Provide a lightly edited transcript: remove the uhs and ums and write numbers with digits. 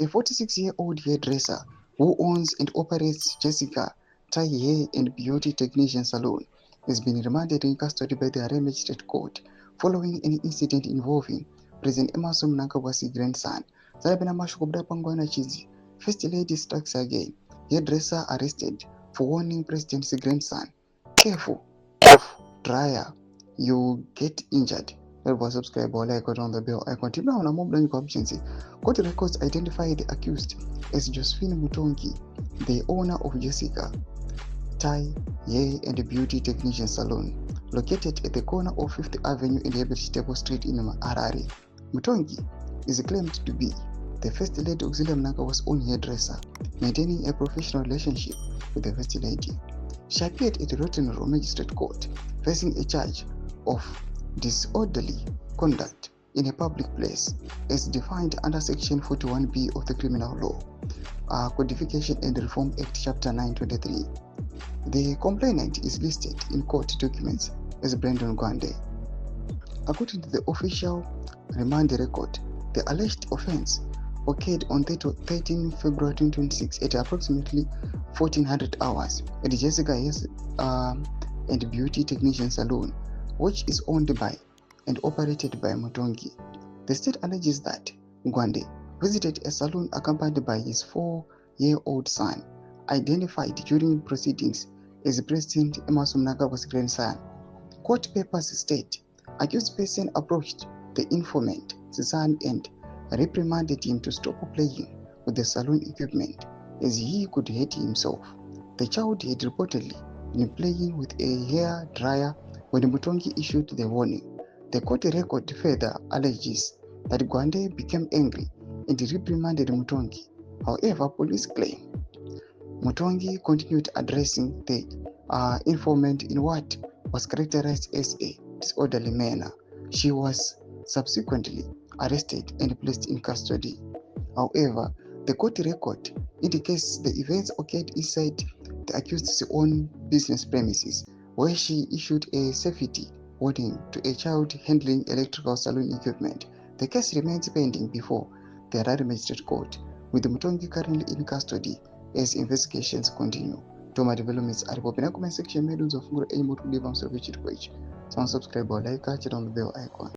A 46-year-old hairdresser who owns and operates Jessica Thai Hair and Beauty Technician Salon has been remanded in custody by the Harare Magistrate Court following an incident involving President Emmerson Mnangagwa's grandson. Zarabena Mashukubda Pangwana Chizi. First Lady strikes again. Hairdresser arrested for warning President's grandson. Careful of dryer, you get injured. Subscribe or like on the bell icon. Now, on a mobile options. Court records identify the accused as Josephine Mutongi, the owner of Jessica Thai Hair and Beauty Technician Salon, located at the corner of 5th Avenue and Vegetable Street in Harare. Mutongi is claimed to be the First Lady Auxilia Mnangagwa's own hairdresser, maintaining a professional relationship with the First Lady. She appeared at the Rotten Row Magistrate Court, facing a charge of disorderly conduct in a public place, as defined under Section 41B of the Criminal Law, Codification and Reform Act, Chapter 923. The complainant is listed in court documents as Brandon Gwande. According to the official remand record, the alleged offense occurred on 13 February 2026 at approximately 1400 hours at Jessica and Beauty Technician Salon, which is owned by and operated by Mutongi. The state alleges that Gwande visited a salon accompanied by his 4-year-old son, identified during proceedings as President Emmerson Mnangagwa's grandson. Court papers state accused person approached the informant's son and reprimanded him to stop playing with the salon equipment as he could hurt himself. The child had reportedly been playing with a hair dryer when Mutongi issued the warning. The court record further alleges that Gwande became angry and reprimanded Mutongi. However, police claim Mutongi continued addressing the informant in what was characterized as a disorderly manner. She was subsequently arrested and placed in custody. However, the court record indicates the events occurred inside the accused's own business premises, where she issued a safety warning to a child handling electrical salon equipment. The case remains pending before the Harare Magistrate Court, with Mutongi currently in custody as investigations continue. Toma developments are in the comment section. Medals of Ngura Amo to live on Survey Chit Page. Subscribe or like, catch it on the bell icon.